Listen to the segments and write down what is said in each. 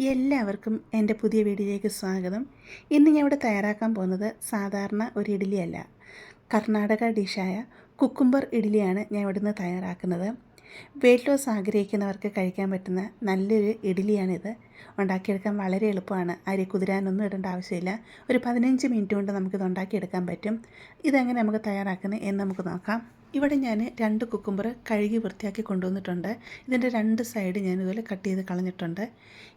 എല്ലാവർക്കും എൻ്റെ പുതിയ വീഡിയോയിലേക്ക് സ്വാഗതം. ഇന്ന് ഞാൻ ഇവിടെ തയ്യാറാക്കാൻ പോകുന്നത് സാധാരണ ഒരു ഇഡ്ഡലിയല്ല, കർണാടക ഡിഷായ കുക്കുംബർ ഇഡ്ഡലിയാണ് ഞാൻ ഇവിടുന്ന് തയ്യാറാക്കുന്നത്. വെയിറ്റ് ലോസ് ആഗ്രഹിക്കുന്നവർക്ക് കഴിക്കാൻ പറ്റുന്ന നല്ലൊരു ഇഡ്ഡലിയാണിത്. ഉണ്ടാക്കിയെടുക്കാൻ വളരെ എളുപ്പമാണ്. അരി കുതിരാനൊന്നും ഇടേണ്ട ആവശ്യമില്ല. ഒരു 15 മിനിറ്റ് കൊണ്ട് നമുക്കിത് ഉണ്ടാക്കിയെടുക്കാൻ പറ്റും. ഇതെങ്ങനെ നമുക്ക് തയ്യാറാക്കുന്നത് എന്ന് നമുക്ക് നോക്കാം. ഇവിടെ ഞാൻ 2 കുക്കുംബർ കഴുകി വൃത്തിയാക്കി കൊണ്ടുവന്നിട്ടുണ്ട്. ഇതിൻ്റെ 2 സൈഡ് ഞാനിതുപോലെ കട്ട് ചെയ്ത് കളഞ്ഞിട്ടുണ്ട്.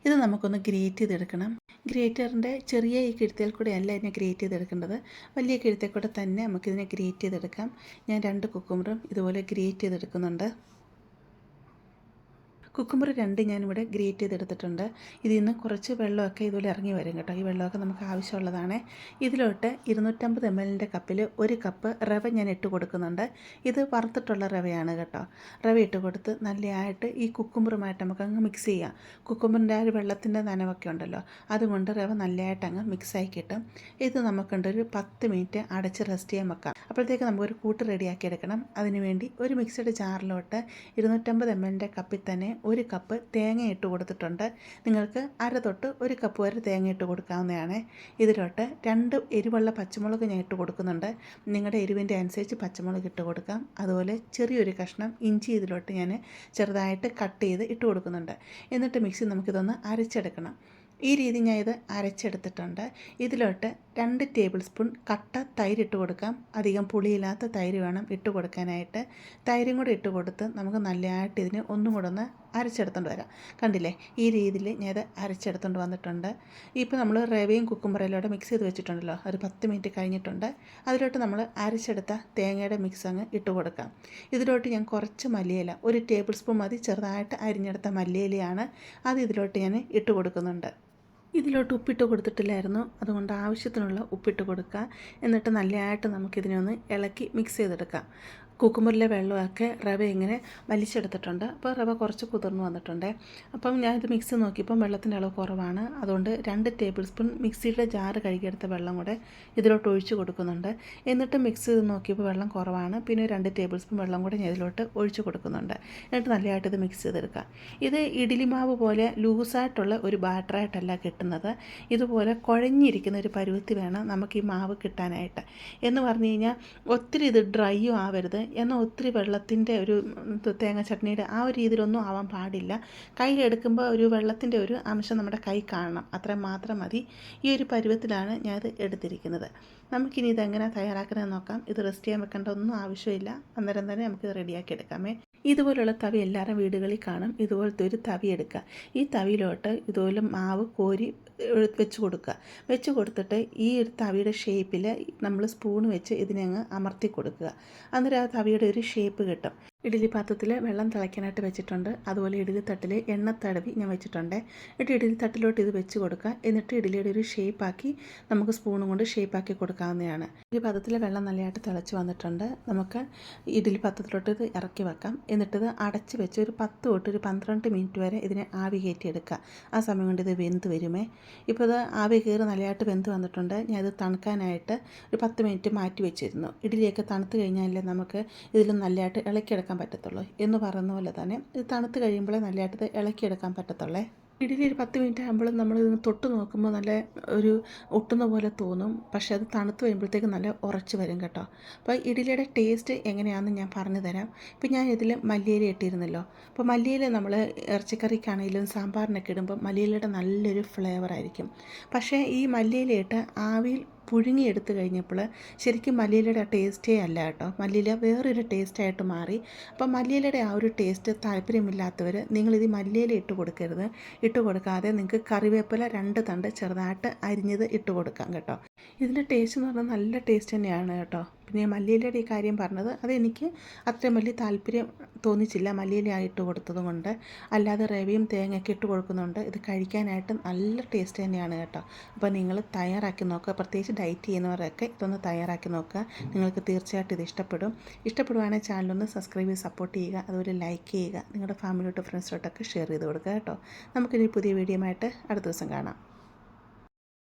ഇത് നമുക്കൊന്ന് ഗ്രേറ്റ് ചെയ്തെടുക്കണം. ഗ്രേറ്ററിൻ്റെ ചെറിയ ഈ കിഴുത്തേൽ കൂടെ അല്ല ഇതിനെ ഗ്രേറ്റ് ചെയ്തെടുക്കേണ്ടത്, വലിയ കിഴുത്തേൽ കൂടെ തന്നെ നമുക്കിതിനെ ഗ്രേറ്റ് ചെയ്തെടുക്കാം. ഞാൻ 2 കുക്കുംബറും ഇതുപോലെ ഗ്രേറ്റ് ചെയ്തെടുക്കുന്നുണ്ട്. കുക്കുംബർ 2 ഞാനിവിടെ ഗ്രേറ്റ് ചെയ്തെടുത്തിട്ടുണ്ട്. ഇതിൽ നിന്ന് കുറച്ച് വെള്ളമൊക്കെ ഇതുപോലെ ഇറങ്ങി വരും കേട്ടോ. ഈ വെള്ളമൊക്കെ നമുക്ക് ആവശ്യമുള്ളതാണ്. ഇതിലോട്ട് 250 ml കപ്പിൽ 1 കപ്പ് റവ ഞാൻ ഇട്ട് കൊടുക്കുന്നുണ്ട്. ഇത് വറുത്തിട്ടുള്ള റവയാണ് കേട്ടോ. റവ ഇട്ട് കൊടുത്ത് നല്ലതായിട്ട് ഈ കുക്കുംബറുമായിട്ട് നമുക്കങ്ങ് മിക്സ് ചെയ്യാം. കുക്കുംബറിൻ്റെ ആ ഒരു വെള്ളത്തിൻ്റെ നനവൊക്കെ ഉണ്ടല്ലോ, അതുകൊണ്ട് റവ നല്ലതായിട്ട് അങ്ങ് മിക്സായി കിട്ടും. ഇത് നമുക്കുണ്ടൊരു 10 മിനിറ്റ് അടച്ച് റെസ്റ്റ് ചെയ്യാൻ വെക്കാം. അപ്പോഴത്തേക്ക് നമുക്കൊരു കൂട്ട് റെഡിയാക്കി എടുക്കണം. അതിനുവേണ്ടി ഒരു മിക്സഡ് ജാറിലോട്ട് 250 ml കപ്പിൽ തന്നെ 1 കപ്പ് തേങ്ങ ഇട്ട് കൊടുത്തിട്ടുണ്ട്. നിങ്ങൾക്ക് അര തൊട്ട് 1 കപ്പ് വരെ തേങ്ങ ഇട്ട് കൊടുക്കാവുന്നതാണ്. ഇതിലോട്ട് 2 എരിവുള്ള പച്ചമുളക് ഞാൻ ഇട്ട് കൊടുക്കുന്നുണ്ട്. നിങ്ങളുടെ എരിവിൻ്റെ അനുസരിച്ച് പച്ചമുളക് ഇട്ട് കൊടുക്കാം. അതുപോലെ ചെറിയൊരു കഷ്ണം ഇഞ്ചി ഇതിലോട്ട് ഞാൻ ചെറുതായിട്ട് കട്ട് ചെയ്ത് ഇട്ട് കൊടുക്കുന്നുണ്ട്. എന്നിട്ട് മിക്സി നമുക്കിതൊന്ന് അരച്ചെടുക്കണം. ഈ രീതി ഞാൻ ഇത് അരച്ചെടുത്തിട്ടുണ്ട്. ഇതിലോട്ട് 2 ടേബിൾ സ്പൂൺ കട്ട തൈര് ഇട്ട് കൊടുക്കാം. അധികം പുളിയില്ലാത്ത തൈര് വേണം ഇട്ട് കൊടുക്കാനായിട്ട്. തൈരും കൂടെ ഇട്ട് കൊടുത്ത് നമുക്ക് നല്ലതായിട്ട് ഇതിന് ഒന്നും കൂടെ ഒന്ന് അരച്ചെടുത്തുകൊണ്ട് വരാം. കണ്ടില്ലേ, ഈ രീതിയിൽ ഞാൻ ഇത് അരച്ചെടുത്തുകൊണ്ട് വന്നിട്ടുണ്ട്. ഇപ്പോൾ നമ്മൾ റവയും കുക്കുംബറയിലൂടെ മിക്സ് ചെയ്ത് വെച്ചിട്ടുണ്ടല്ലോ, ഒരു 10 മിനിറ്റ് കഴിഞ്ഞിട്ടുണ്ട്. അതിലോട്ട് നമ്മൾ അരച്ചെടുത്ത തേങ്ങയുടെ മിക്സ് അങ്ങ് ഇട്ട് കൊടുക്കാം. ഇതിലോട്ട് ഞാൻ കുറച്ച് മല്ലിയില, 1 ടേബിൾ സ്പൂൺ മതി, ചെറുതായിട്ട് അരിഞ്ഞെടുത്ത മല്ലിയിലയാണ്, അത് ഇതിലോട്ട് ഞാൻ ഇട്ട് കൊടുക്കുന്നുണ്ട്. ഇതിലോട്ട് ഉപ്പിട്ട് കൊടുത്തിട്ടില്ലായിരുന്നു, അതുകൊണ്ട് ആവശ്യത്തിനുള്ള ഉപ്പിട്ട് കൊടുക്കുക. എന്നിട്ട് നല്ലതായിട്ട് നമുക്കിതിനൊന്ന് ഇളക്കി മിക്സ് ചെയ്തെടുക്കാം. കുക്കുംബറിലെ വെള്ളമൊക്കെ റവ ഇങ്ങനെ വലിച്ചെടുത്തിട്ടുണ്ട്. അപ്പോൾ റവ കുറച്ച് കുതിർന്ന് വന്നിട്ടുണ്ട്. അപ്പം ഞാനിത് മിക്സ് നോക്കിയപ്പം വെള്ളത്തിൻ്റെ അളവ് കുറവാണ്. അതുകൊണ്ട് 2 ടേബിൾ സ്പൂൺ മിക്സിയുടെ ജാറ് കഴുകിയെടുത്ത വെള്ളം കൂടെ ഇതിലോട്ട് ഒഴിച്ച് കൊടുക്കുന്നുണ്ട്. എന്നിട്ട് മിക്സ് ചെയ്ത് നോക്കിയപ്പോൾ വെള്ളം കുറവാണ്. പിന്നെ 2 ടേബിൾ സ്പൂൺ വെള്ളം കൂടെ ഞാൻ ഇതിലോട്ട് ഒഴിച്ച് കൊടുക്കുന്നുണ്ട്. എന്നിട്ട് നല്ലതായിട്ട് ഇത് മിക്സ് ചെയ്തെടുക്കുക. ഇത് ഇഡ്ഡലി മാവ് പോലെ ലൂസായിട്ടുള്ള ഒരു ബാറ്ററായിട്ടല്ല കിട്ടുന്നത്. ഇതുപോലെ കുഴഞ്ഞിരിക്കുന്ന ഒരു പരുവത്തി വേണം നമുക്ക് ഈ മാവ് കിട്ടാനായിട്ട്. എന്ന് പറഞ്ഞു കഴിഞ്ഞാൽ ഒത്തിരി ഇത് ഡ്രൈയും ആവരുത്, എന്നാൽ ഒത്തിരി വെള്ളത്തിൻ്റെ ഒരു തേങ്ങ ചട്നിയുടെ ആ ഒരു രീതിയിലൊന്നും ആവാൻ പാടില്ല. കയ്യിലെടുക്കുമ്പോൾ ഒരു വെള്ളത്തിൻ്റെ ഒരു അംശം നമ്മുടെ കൈ കാണണം, അത്ര മാത്രം മതി. ഈ ഒരു പരുവത്തിലാണ് ഞാനത് എടുത്തിരിക്കുന്നത്. നമുക്കിനി ഇതെങ്ങനെ തയ്യാറാക്കണമെന്ന് നോക്കാം. ഇത് റെസ്റ്റ് ചെയ്യാൻ വെക്കേണ്ട ഒന്നും ആവശ്യമില്ല, അന്നേരം തന്നെ നമുക്കിത് റെഡിയാക്കി എടുക്കാമേ. ഇതുപോലുള്ള തവി എല്ലാവരും വീടുകളിൽ കാണും. ഇതുപോലത്തെ ഒരു തവി എടുക്കുക. ഈ തവിയിലോട്ട് ഇതുപോലെ മാവ് കോരി വെച്ച് കൊടുക്കുക. വെച്ച് കൊടുത്തിട്ട് ഈ ഒരു തവിയുടെ ഷേപ്പിൽ നമ്മൾ സ്പൂൺ വെച്ച് ഇതിനെ അങ്ങ് അമർത്തി കൊടുക്കുക. അന്നേരം ആ തവിയുടെ ഒരു ഷേപ്പ് കിട്ടും. ഇഡ്ഡലി പാത്രത്തിൽ വെള്ളം തിളയ്ക്കാനായിട്ട് വെച്ചിട്ടുണ്ട്. അതുപോലെ ഇഡ്ഡലി തട്ടിൽ എണ്ണ തടവി ഞാൻ വെച്ചിട്ടുണ്ട്. എന്നിട്ട് ഇഡ്ഡലി തട്ടിലോട്ട് ഇത് വെച്ച് കൊടുക്കുക. എന്നിട്ട് ഇഡ്ഡലിയുടെ ഒരു ഷേപ്പാക്കി നമുക്ക് സ്പൂണും കൊണ്ട് ഷേപ്പാക്കി കൊടുക്കാവുന്നതാണ്. ഇഡ്ഡലി പാത്രത്തിലെ വെള്ളം നല്ലതായിട്ട് തിളച്ച് വന്നിട്ടുണ്ട്. നമുക്ക് ഇഡ്ഡലി പാത്രത്തിലോട്ട് ഇത് ഇറക്കി വെക്കാം. എന്നിട്ടിത് അടച്ച് വെച്ച് ഒരു 10 തൊട്ട് ഒരു 12 മിനിറ്റ് വരെ ഇതിനെ ആവി കയറ്റിയെടുക്കുക. ആ സമയം കൊണ്ട് ഇത് വെന്ത് വരുമേ. ഇപ്പോൾ ഇത് ആവി കയറി നല്ലതായിട്ട് വെന്ത് വന്നിട്ടുണ്ട്. ഞാൻ ഇത് തണുക്കാനായിട്ട് ഒരു 10 മിനിറ്റ് മാറ്റി വെച്ചിരുന്നു. ഇഡ്ഡലിയൊക്കെ തണുത്ത് കഴിഞ്ഞാലേ നമുക്ക് ഇതിൽ നല്ലതായിട്ട് ഇളക്കിയെടുക്കാൻ പറ്റത്തുള്ളൂ. എന്ന് പറയുന്ന പോലെ തന്നെ ഇത് തണുത്ത് കഴിയുമ്പോഴേ നല്ലതായിട്ട് ഇളക്കിയെടുക്കാൻ പറ്റത്തുള്ളേ. ഇഡ്ഡലി ഒരു 10 മിനിറ്റ് ആകുമ്പോഴും നമ്മളിതൊന്ന് തൊട്ട് നോക്കുമ്പോൾ നല്ല ഒരു ഒട്ടുന്ന പോലെ തോന്നും. പക്ഷേ അത് തണുത്ത് വരുമ്പോഴത്തേക്ക് നല്ല ഉറച്ച് വരും കേട്ടോ. അപ്പോൾ ഇഡ്ഡലിയുടെ ടേസ്റ്റ് എങ്ങനെയാണെന്ന് ഞാൻ പറഞ്ഞു തരാം. ഇപ്പോൾ ഞാൻ ഇതിൽ മല്ലിയില ഇട്ടിരുന്നല്ലോ. അപ്പോൾ മല്ലിയില നമ്മൾ ഇറച്ചിക്കറിക്കാണെങ്കിലും സാമ്പാറിനൊക്കെ ഇടുമ്പോൾ മല്ലിയിലയുടെ നല്ലൊരു ഫ്ലേവറായിരിക്കും. പക്ഷേ ഈ മല്ലിയില ഇട്ട് ആവിയിൽ പുഴുങ്ങിയെടുത്ത് കഴിഞ്ഞപ്പോൾ ശരിക്കും മല്ലിയിലയുടെ ടേസ്റ്റേ അല്ല കേട്ടോ. മല്ലിയില വേറൊരു ടേസ്റ്റായിട്ട് മാറി. അപ്പം മല്ലിയിലയുടെ ആ ഒരു ടേസ്റ്റ് താല്പര്യമില്ലാത്തവർ നിങ്ങളിത് മല്ലിയില ഇട്ട് കൊടുക്കരുത്. ഇട്ട് കൊടുക്കാതെ നിങ്ങൾക്ക് കറിവേപ്പില 2 തണ്ട് ചെറുതായിട്ട് അരിഞ്ഞത് ഇട്ട് കൊടുക്കാം കേട്ടോ. ഇതിൻ്റെ ടേസ്റ്റ് എന്ന് പറഞ്ഞാൽ നല്ല ടേസ്റ്റ് തന്നെയാണ് കേട്ടോ. പിന്നെ മല്ലിയിലയുടെ ഈ കാര്യം പറഞ്ഞത് അതെനിക്ക് അത്രയും വലിയ താല്പര്യം തോന്നിച്ചില്ല മല്ലിയില ഇട്ട് കൊടുത്തത് കൊണ്ട്. അല്ലാതെ റവയും തേങ്ങയൊക്കെ ഇട്ട് കൊടുക്കുന്നുണ്ട്. ഇത് കഴിക്കാനായിട്ട് നല്ല ടേസ്റ്റ് തന്നെയാണ് കേട്ടോ. അപ്പോൾ നിങ്ങൾ തയ്യാറാക്കി നോക്കുക. പ്രത്യേകിച്ച് ഡയറ്റ് ചെയ്യുന്നവരൊക്കെ ഇതൊന്ന് തയ്യാറാക്കി നോക്കുക. നിങ്ങൾക്ക് തീർച്ചയായിട്ടും ഇത് ഇഷ്ടപ്പെടും. ഇഷ്ടപ്പെടുവാണെങ്കിൽ ചാനലൊന്ന് സബ്സ്ക്രൈബ് ചെയ്ത് സപ്പോർട്ട് ചെയ്യുക. അതുപോലെ ലൈക്ക് ചെയ്യുക. നിങ്ങളുടെ ഫാമിലിയോട്ട് ഫ്രണ്ട്സിലോട്ടൊക്കെ ഷെയർ ചെയ്ത് കൊടുക്കുക കേട്ടോ. നമുക്കിനി പുതിയ വീഡിയോ ആയിട്ട് അടുത്ത ദിവസം കാണാം.